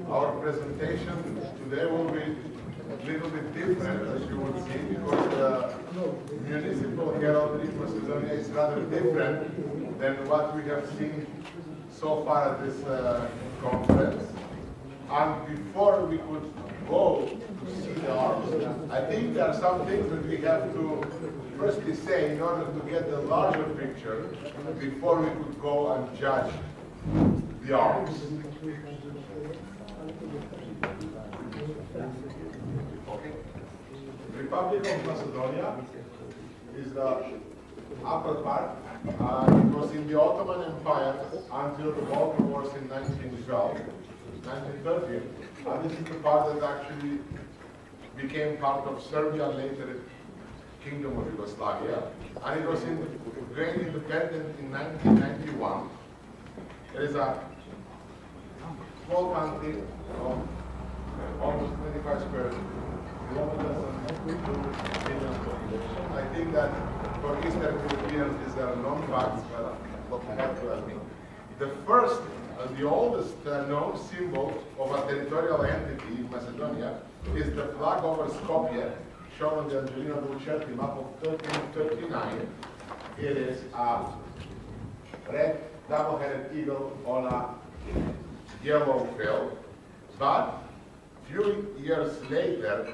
Our presentation today will be a little bit different, as you will see, because the municipal heraldry in Macedonia is rather different than what we have seen so far at this conference. And before we could go to see the arms, I think there are some things that we have to firstly say in order to get the larger picture before we could go and judge the arms. Okay. Republic of Macedonia is the upper part. It was in the Ottoman Empire until the Balkan Wars in 1912, 1913. And this is the part that actually became part of Serbia, later Kingdom of Yugoslavia. And it was gained independent in 1991. It is a small country of almost 25 square kilometers and 2 million population. I think that for Eastern Europeans these are known facts, but I have to admit. The first and the oldest known symbol of a territorial entity in Macedonia is the flag over Skopje, shown on the Angelina Dulcetti map of 1339. It is a red double-headed eagle on a yellow field. But few years later,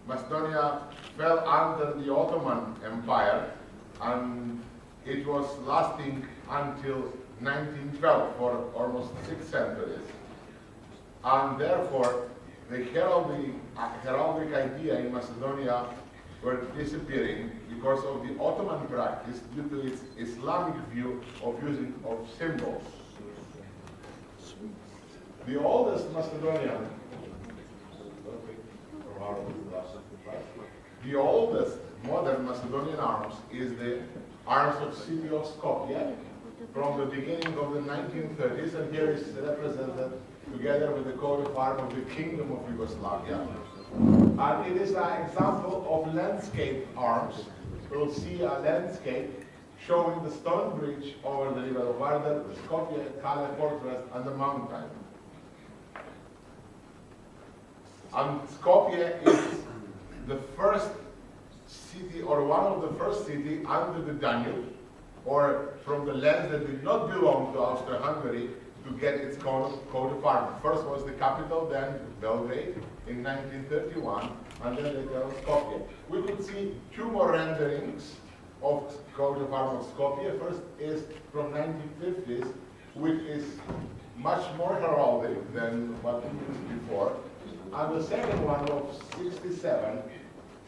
Macedonia fell under the Ottoman Empire, and it was lasting until 1912, for almost 6 centuries. And therefore, the heraldic idea in Macedonia were disappearing because of the Ottoman practice due to its Islamic view of using of symbols. The oldest Macedonian, the oldest modern Macedonian arms is the arms of city of Skopje from the beginning of the 1930s, and here is represented together with the coat of arms of the Kingdom of Yugoslavia. And it is an example of landscape arms. We'll see a landscape showing the stone bridge over the river Vardar, the Skopje Kale fortress, and the mountain. And Skopje is the first city, or one of the first cities under the Danube, or from the lands that did not belong to Austria-Hungary, to get its coat of arms. First was the capital, then Belgrade in 1931, and then later on Skopje. We could see 2 more renderings of coat of arms of Skopje. First is from 1950s, which is much more heraldic than what we used before. And the second one of 67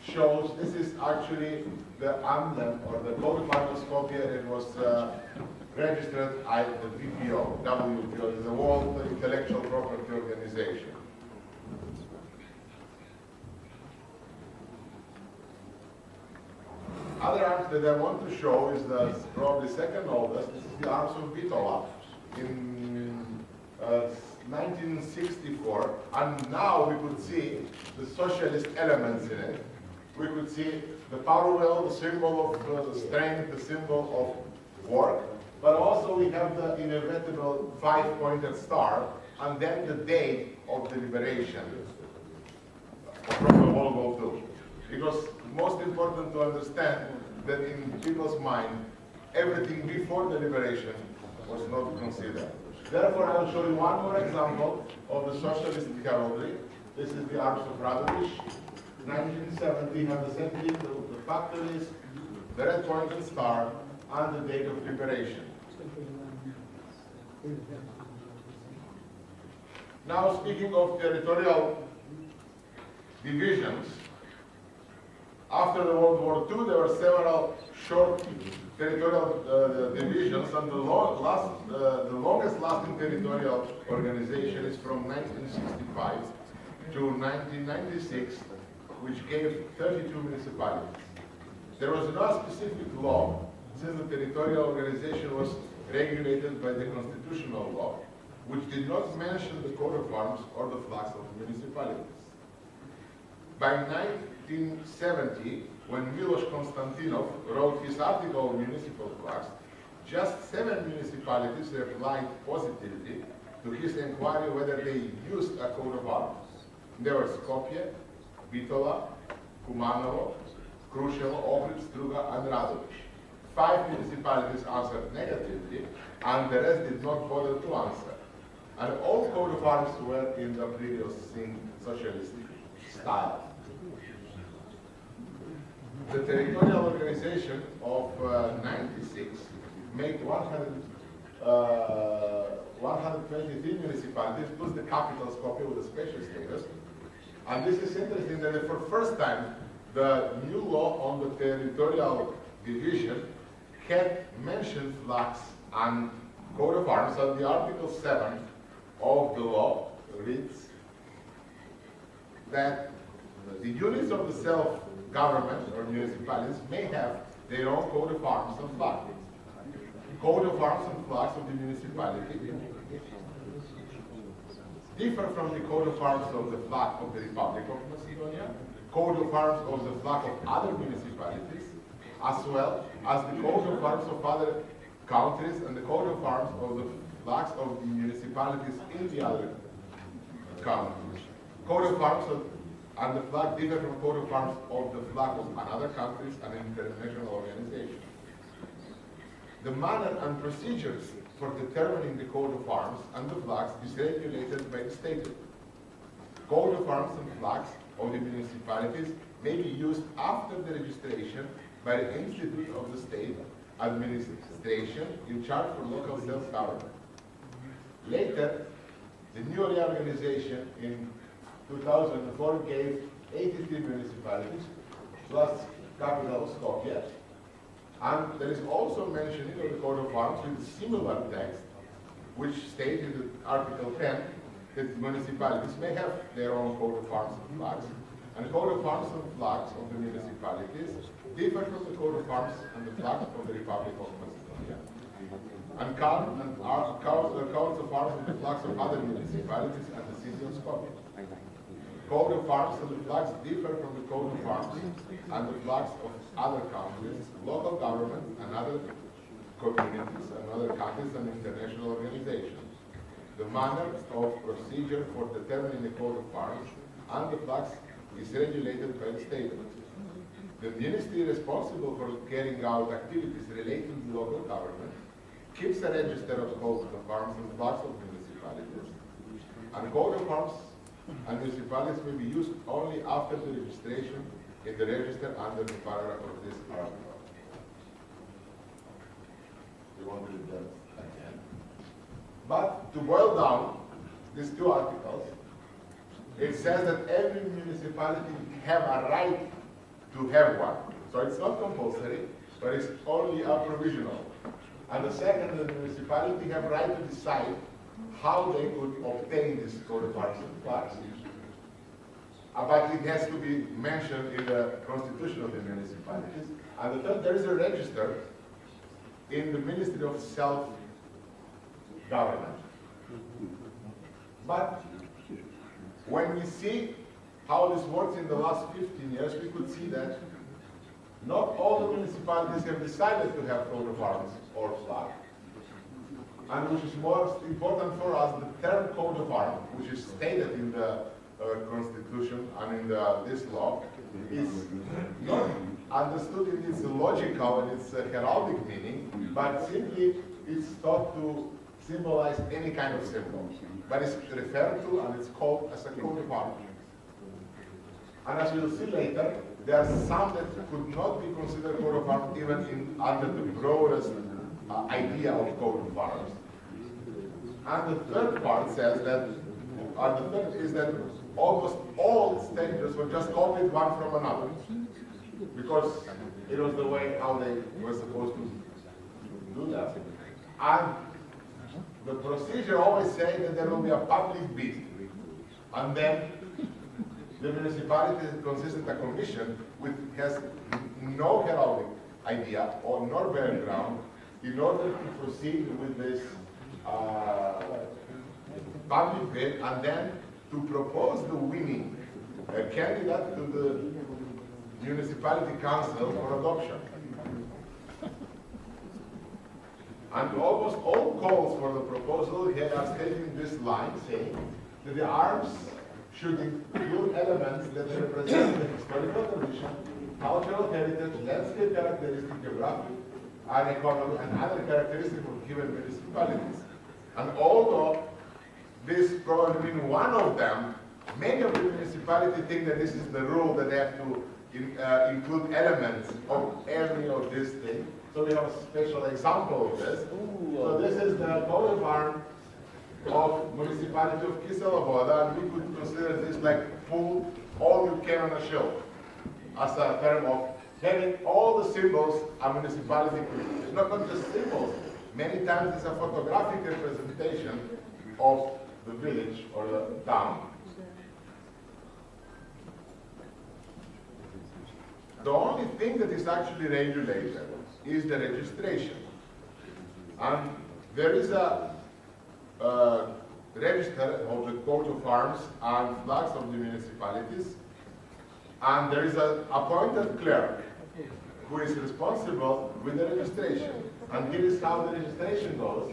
shows, this is actually the emblem or the coat of arms of Skopje. It was registered at the WPO, the World Intellectual Property Organization. Other arms that I want to show is the probably second oldest. This is the arms of Bitola in 1964, and now we could see the socialist elements in it. We could see the power wheel, the symbol of the strength, the symbol of work, but also we have the inevitable 5-pointed star, and then the date of the liberation from the World War II. Because most important to understand that in people's mind, everything before the liberation was not considered. Therefore, I will show you one more example of the socialist heraldry. This is the arms of Radović. 1970 have the same thing, the factories, the red pointed star, and the date of liberation. Now, speaking of territorial divisions, after the World War II, there were several short territorial divisions, and the longest lasting territorial organization is from 1965 to 1996, which gave 32 municipalities. There was no specific law since the territorial organization was regulated by the constitutional law, which did not mention the coat of arms or the flags of the municipalities. By 1970, when Miloš Konstantinov wrote his article on municipal flags, just 7 municipalities replied positively to his inquiry whether they used a coat of arms. They were Skopje, Bitola, Kumanovo, Kruševo, Ohrid, Struga, and Radović. 5 municipalities answered negatively, and the rest did not bother to answer. And all coat of arms were in the previous socialistic style. The territorial organization of 96 made 123 municipalities, plus the capital Skopje with a special status. And this is interesting that for the first time, the new law on the territorial division had mentioned flags and coat of arms. So the Article 7 of the law reads that the units of the self-government or municipalities may have their own coat of arms and flag. Coat of arms and flags of the municipality differ from the coat of arms of the flag of the Republic of Macedonia, coat of arms of the flag of other municipalities, as well as the coat of arms of other countries and the coat of arms of the flags of the municipalities in the other countries. Coat of arms and the flag differ from coat of arms of the flag of another countries and international organizations. The manner and procedures for determining the coat of arms and the flags is regulated by the state. Coat of arms and flags of the municipalities may be used after the registration by the Institute of the State Administration in charge for local self-government. Later, the new reorganization in 2004 gave 83 municipalities, plus capital Skopje. And there is also mentioning of the coat of arms with a similar text, which stated in Article 10 that municipalities may have their own coat of arms and flags. And the coat of arms and flags of the municipalities differ from the coat of arms and the flags of the Republic of Macedonia. And coats of arms and the flags of other municipalities and the city of Skopje. Coat of arms and the flags differ from the coat of arms and the flags of other countries, local government, and other communities, and other countries and international organizations. The manner of procedure for determining the coat of arms and the flags is regulated by the state. The ministry responsible for carrying out activities relating to local government keeps a register of coats of arms and flags of municipalities. And coat of arms and municipalities may be used only after the registration in the register under the paragraph of this article. You want to read that? I can. But to boil down these 2 articles, it says that every municipality have a right to have one. So it's not compulsory, but it's only a provisional. And the second, the municipality have right to decide how they could obtain this coat of arms and flags. But it has to be mentioned in the constitution of the municipalities. And the third, there is a register in the Ministry of Self-Government. But when we see how this works in the last 15 years, we could see that not all the municipalities have decided to have coat of arms or flag. And which is most important for us, the term coat of arms, which is stated in the Constitution and in this law, is not understood in its logical and its heraldic meaning, but simply it's thought to symbolize any kind of symbol. But it's referred to and it's called as a coat of arms. And as we'll see later, there are some that could not be considered coat of arms even under the broadest idea of coat of arms. And the third part says that, the third is that almost all stages were just copied one from another, because it was the way how they were supposed to do that. And the procedure always say that there will be a public bid, and then the municipality consists of a commission which has no heraldic idea on our background in order to proceed with this public bid and then to propose the winning candidate to the municipality council for adoption. And almost all calls for the proposal here are stating this line, saying that the arms should include elements that represent the historical tradition, cultural heritage, landscape characteristics, geographic and economic and other characteristics of given municipalities. And although this probably being one of them, many of the municipalities think that this is the rule, that they have to include elements of every of these things. So we have a special example of this. So this is the coat of arms of municipality of Cieszyn, and we could consider this like pull all you can on a shelf as a term of having all the symbols a municipality could. It's not just symbols. Many times it's a photographic representation of the village or the town. The only thing that is actually regulated is the registration. And there is a register of the coat of arms and flags of the municipalities, and there is an appointed clerk who is responsible with the registration. And here is how the registration goes.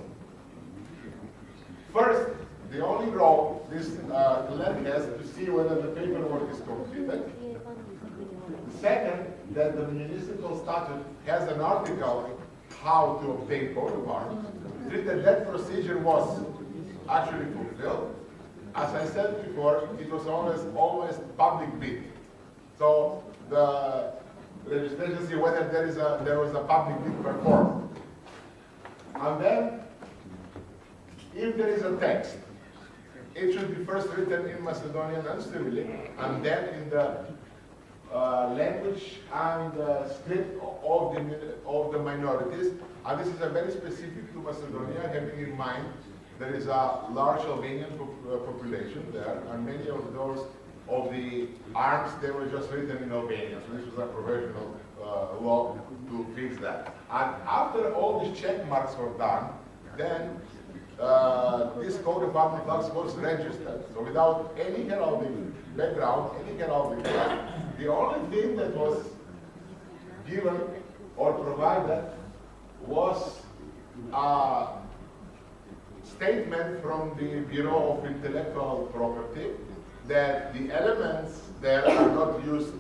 First, the only role this clerk has to see whether the paperwork is completed. Second, that the municipal statute has an article how to obtain coat of arms. Three, that procedure was actually fulfilled. As I said before, it was always public bid. So the registration see whether there was a public bid performed. And then, if there is a text, it should be first written in Macedonian and Cyrillic, and then in the language and script of the minorities. And this is a very specific to Macedonia, having in mind there is a large Albanian population there, and many of those of the arms, they were just written in Albanian. So this was a provisional law to fix that. And after all these check marks were done, then this coat of arms flags was registered. So without any heraldic background, any heraldic flag, the only thing that was given or provided was a statement from the Bureau of Intellectual Property that the elements there are not used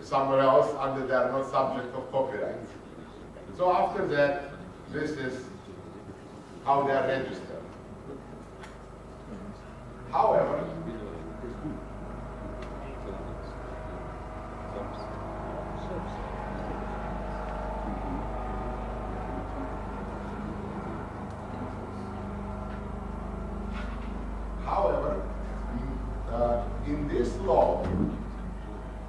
somewhere else and that they are not subject of copyright. So after that, this is how they are registered. However, in this law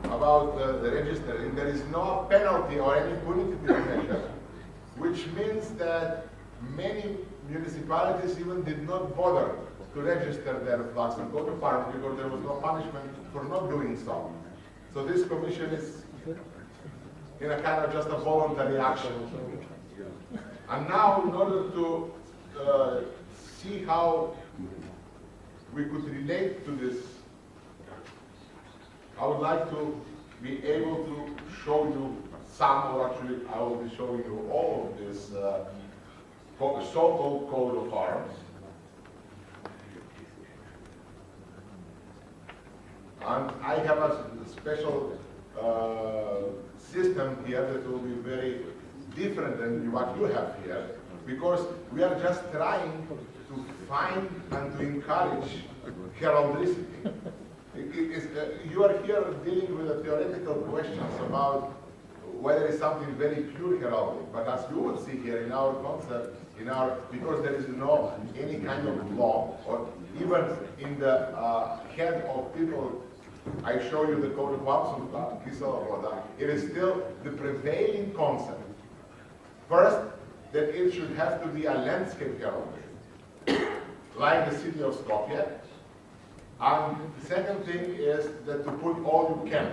about the registering, there is no penalty or any punitive measure, which means that many municipalities even did not bother to register their flags and coat of arms because there was no punishment for not doing so. So this commission is in a kind of just a voluntary action. And now, in order to see how we could relate to this, I would like to be able to show you some, or actually I will be showing you all of this so-called coat of arms. And I have a special system here that will be very different than what you have here, because we are just trying to find and to encourage heraldricity. You are here dealing with the theoretical questions about whether it's something very pure heraldic, but as you will see here in our concept, because there is no any kind of law, or even in the head of people, I show you the code of arms of Vexillology, it is still the prevailing concept. First, that it should have to be a landscape heraldry, like the city of Skopje. And the second thing is that to put all you can,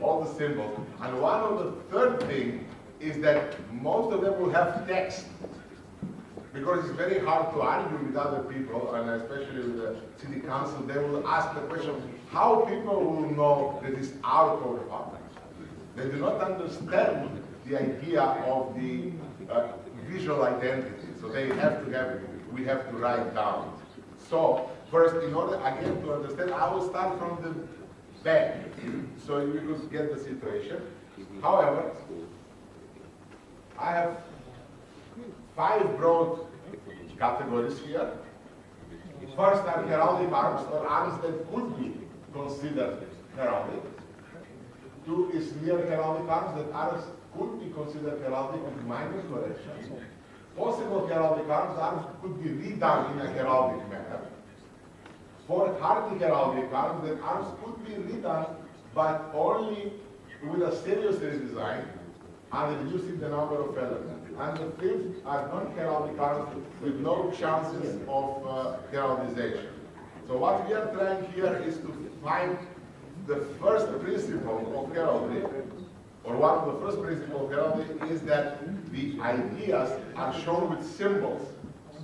all the symbols. And one of the third thing is that most of them will have text, because it's very hard to argue with other people, and especially with the city council. They will ask the question, how people will know that it's our code of conduct? They do not understand the idea of the visual identity, so they have to have it. We have to write down. So first, in order again to understand, I will start from the back, so you could get the situation. However, I have 5 broad categories here. First are heraldic arms, or arms that could be considered heraldic. 2 is near heraldic arms, that arms could be considered heraldic with minor corrections. Possible heraldic arms could be redone in a heraldic manner. 4 hardly heraldic arms, that arms could be redone, but only with a serious redesign and reducing the number of elements. And the 5th are non-heraldic arms with no chances of heraldization. So what we are trying here is to find the first principle of heraldry, or one of the first principles of heraldry, is that the ideas are shown with symbols,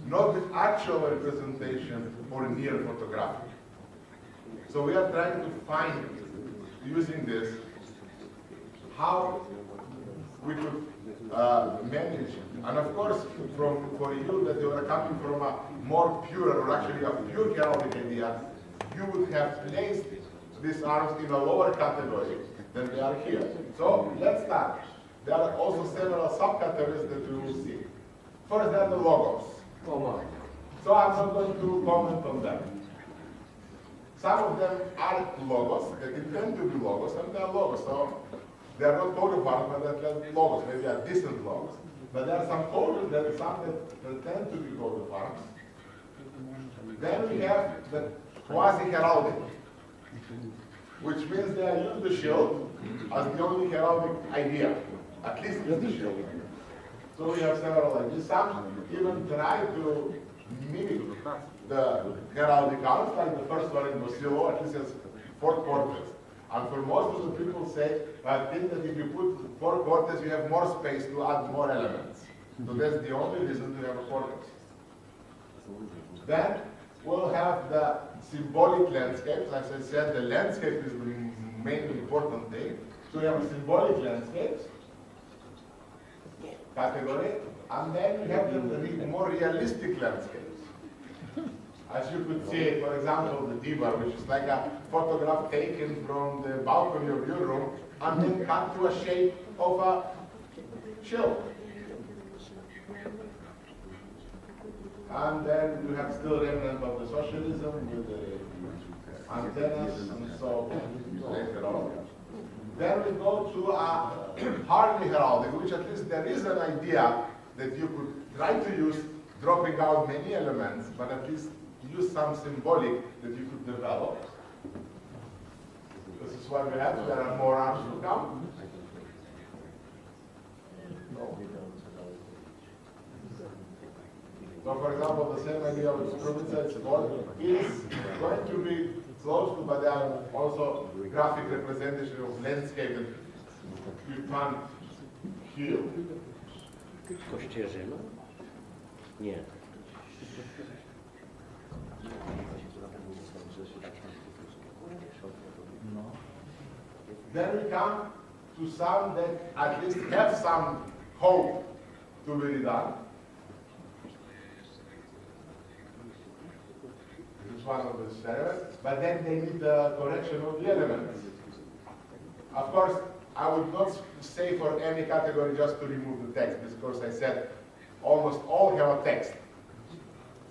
not with actual representation or near photography. So we are trying to find, using this, how we could manage, and of course, for you that you are coming from a more pure, or actually a pure heraldic idea, you would have placed these arms in a lower category than they are here. So let's start. There are also several subcategories that we will see. First, there are the logos. So I'm not going to comment on them. Some of them are logos, they intend to be logos, and they are logos. So they are not coat of arms, but they're logos, maybe are distant logos. But there are some that pretend to be coat of arms. Then we have the quasi-heraldic, which means they are used the shield as the only heraldic idea, at least use the shield. So we have several ideas. Some even try to mimic the heraldic arms, like the first one in Vexillology, at least has 4 quarters. And for most of the people say, I think that if you put 4 quarters, you have more space to add more elements. So that's the only reason to have a quarters. Then we'll have the symbolic landscapes. As I said, the landscape is the main important thing. So we have symbolic landscapes category, and then we have the more realistic landscapes. As you could see, for example, the diva, which is like a photograph taken from the balcony of your room and then cut to a shape of a shield. And then you have still remnant of the socialism with the antennas and so later on. Then we go to a hardly heraldic, which at least there is an idea that you could try to use, dropping out many elements, but at least use some symbolic that you could develop. This is what we have. There are more arms to come. So, for example, the same idea of province symbol is going to be close to, but there are also graphic representation of landscape that you can't heal. Kościerzyna? Nie. Then we come to some that at least have some hope to be redone. This is one of the stereotypes, but then they need the correction of the elements. Of course, I would not say for any category just to remove the text, because I said almost all have a text.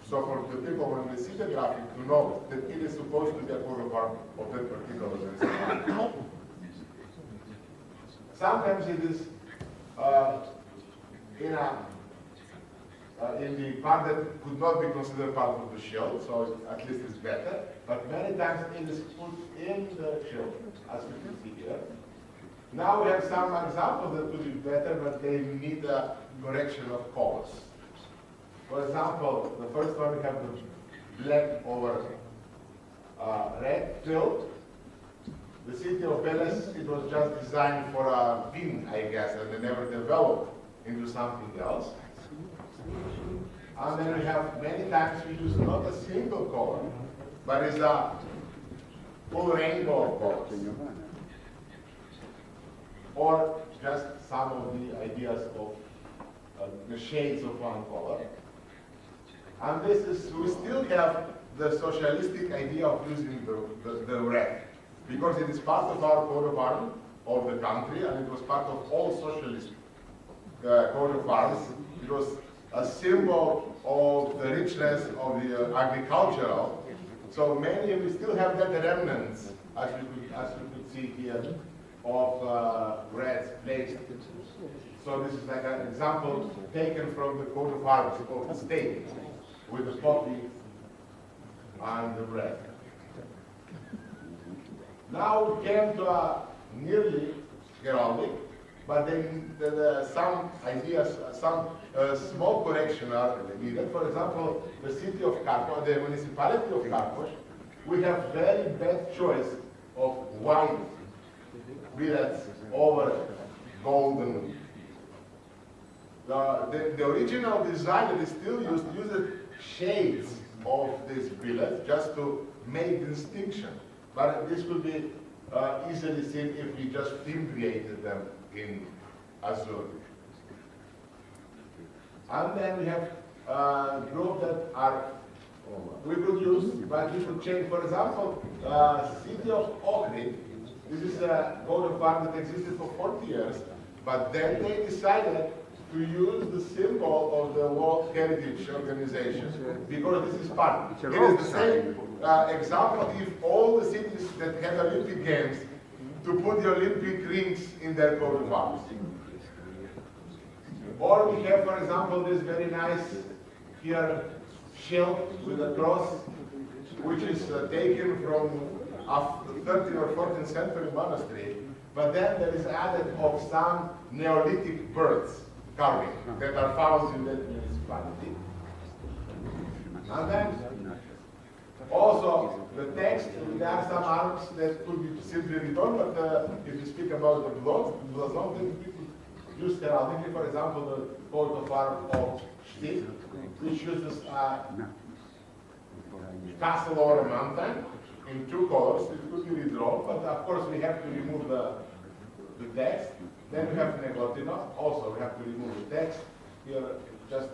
So for the people, when they see the graphic, to know that it is supposed to be a coat of arms of that particular design. Sometimes it is in the part that could not be considered part of the shield, so at least it's better. But many times it is put in the shield, as we can see here. Now we have some examples that would be better, but they need a correction of colors. For example, the first one we have the black over red field. The city of Veles, it was just designed for a pin, I guess, and they never developed into something else. And then we have many times we use not a single color, but it's a full rainbow of colors. Or just some of the ideas of the shades of one color. And this is, we still have the socialistic idea of using the red, because it is part of our coat of arms of the country, and it was part of all socialist coat of arms. It was a symbol of the richness of the agricultural. So many, we still have that remnants, as you could see here, of red placed. So this is like an example taken from the coat of arms of the state, with the poppy and the red. Now we came to a nearly heraldic, but then some ideas, some small correction are needed. For example, the city of Carpo, the municipality of Carpo, we have very bad choice of white billets over golden. The original design that is still used uses shades of these billets just to make distinction. But this could be easily seen if we just created them in azure. And then we have groups that are, we could use, but we could change. For example, city of Ohrid, this is a coat of arms that existed for 40 years, but then they decided to use the symbol of the World Heritage Organization, because this is part. It is the same example if all the cities that had Olympic Games to put the Olympic rings in their coat of arms. Or we have, for example, this very nice here shield with a cross, which is taken from a 13th or 14th century monastery, but then there is added of some Neolithic birds carving that are found in that municipality. And then also the text, there are some arms that could be simply written, but if you speak about the blazon, then people use heraldically. For example, the coat of arms of Stick, which uses a castle or a mountain in two colors. It could be redrawn, but of course we have to remove the text. Then we have Negotino, also we have to remove the text. Here, just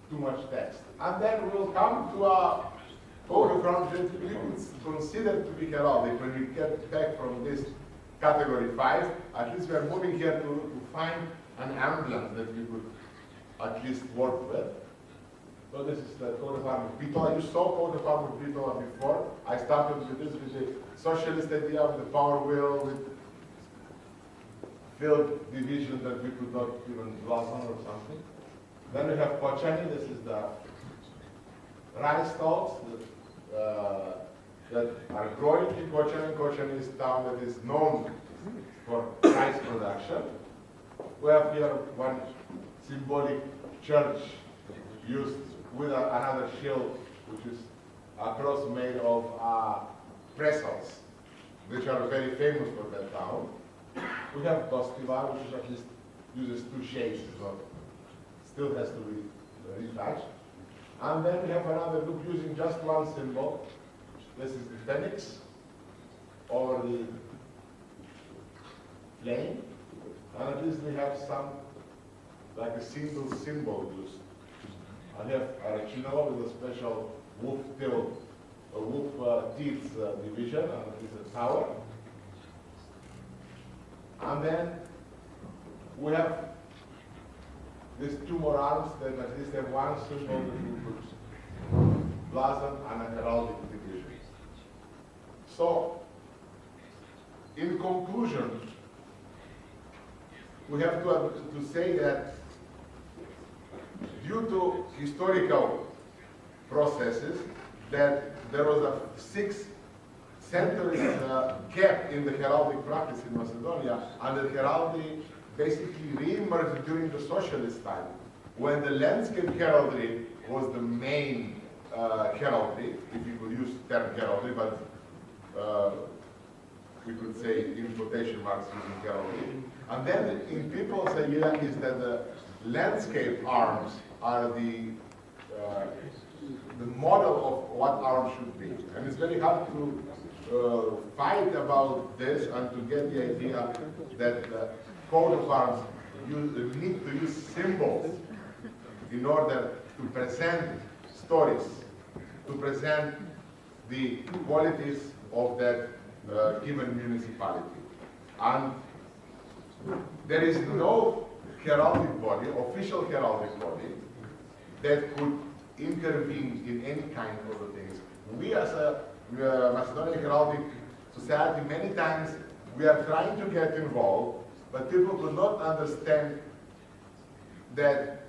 too much text. And then we will come to a coat of arms that we consider to be heraldic when we get back from this category 5. At least we are moving here to find an emblem that we could at least work with. So this is the coat of arms of Bitola. You saw coat of arms of Bitola before. I started with this, with the socialist idea of the power wheel, with field division that we could not even gloss on or something. Then we have Kochani. This is the rice stalks that are growing in Kochani. Kochani is a town that is known for rice production. We have here one symbolic church used with another shield, which is a cross made of trestles, which are very famous for that town. We have Dostivar, which at least uses two shades, so still has to be retouched. And then we have another group using just one symbol. This is the phoenix over the flame. And at least we have some, like a single symbol used. I have Arachinola with a special wolf teeth division, and it is a tower. And then we have these two more arms that at least have one symbol that we could blazon and a heraldic division. So, in conclusion, we have to say that due to historical processes, that there was a 6 centuries gap in the heraldic practice in Macedonia, and the heraldry basically re-emerged during the socialist time, when the landscape heraldry was the main heraldry, if you could use the term heraldry, but we could say in quotation marks using heraldry. And then in people's idea is that the landscape arms are the model of what arms should be. And it's very hard to fight about this and to get the idea that the coat of arms need to use symbols in order to present stories, to present the qualities of that given municipality. And there is no heraldic body, official heraldic body, that could intervene in any kind of things. We as a Macedonian Heraldic Society, many times we are trying to get involved, but people could not understand that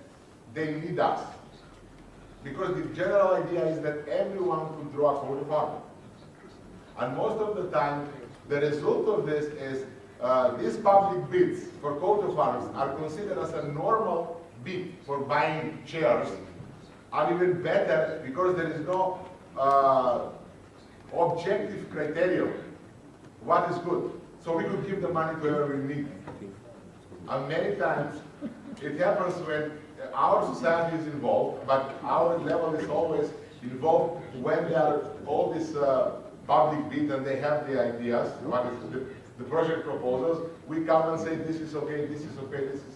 they need us. Because the general idea is that everyone could draw a coat of arms. And most of the time, the result of this is these public bids for coat of arms are considered as a normal bid for buying chairs, and even better because there is no objective criteria. What is good? So we could give the money to whoever we need. And many times it happens when our society is involved, but our level is always involved when there are all these public bids and they have the ideas, what is the project proposals. We come and say this is okay, this is okay, this is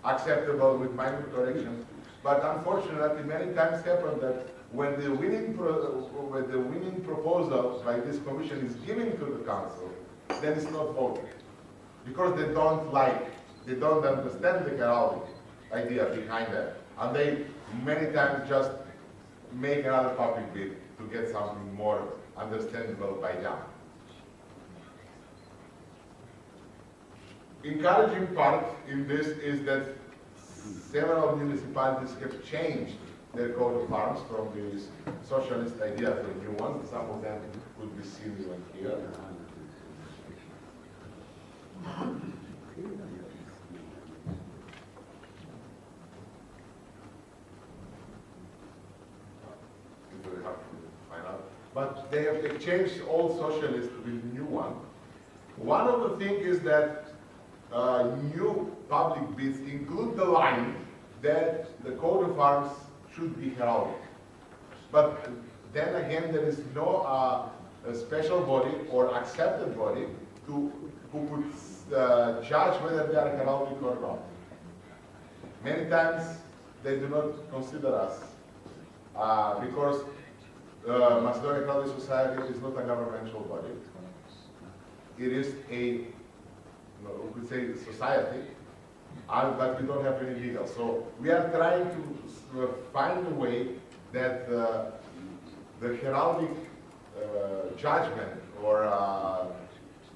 acceptable with minor corrections. But unfortunately, many times happen that when the winning proposal by this commission is given to the council, then it's not voted. Because they don't like, they don't understand the heraldic idea behind that. And they many times just make another public bid to get something more understandable by them. Encouraging part in this is that several municipalities have changed their coat of arms from this socialist idea to new ones. Some of them could be seen even here. It's very hard to find out. But they have exchanged old socialists with new one. One of the things is that new public bids include the line that the coat of arms should be heraldic. But then again, there is no a special body or accepted body who could judge whether they are heraldic or not. Many times they do not consider us because Macedonian Heraldic Society is not a governmental body. It is a, we could say, society, but we don't have any legal. So we are trying to find a way that the heraldic judgment or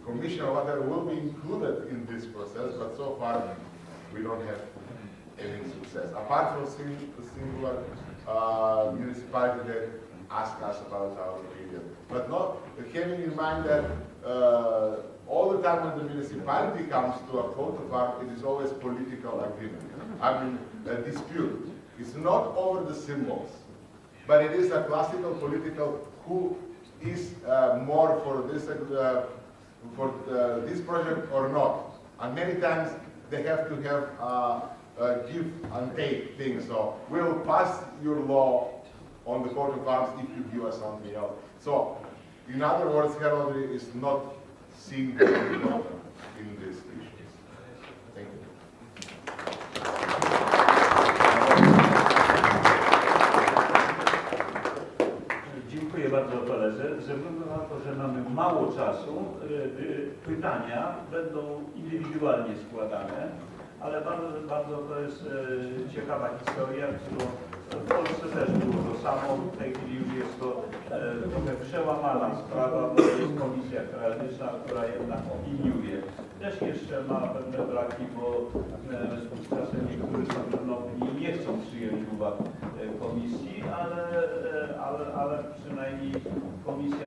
commission or whatever will be included in this process, but so far we don't have any success. Apart from the singular municipality that asked us about our opinion. But not having in mind that all the time when the municipality comes to a coat of arms, it is always political agreement. I mean, a dispute. It's not over the symbols, but it is a classical political who is more for this project or not. And many times they have to have give and take things. So we'll pass your law on the coat of arms if you give us something else. So, in other words, heraldry is not seen in these issues. Thank you. Dziękuję bardzo koledze. Ze względu na to, że mamy mało czasu, pytania będą indywidualnie składane, ale bardzo to jest ciekawa historia, którą w Polsce też było to samo. W tej chwili już jest to trochę przełamana sprawa, bo jest komisja heraldyczna, która jednak opiniuje. Też jeszcze ma pewne braki, bo czasem niektórzy samorządowni nie chcą przyjąć uwag komisji, ale przynajmniej komisja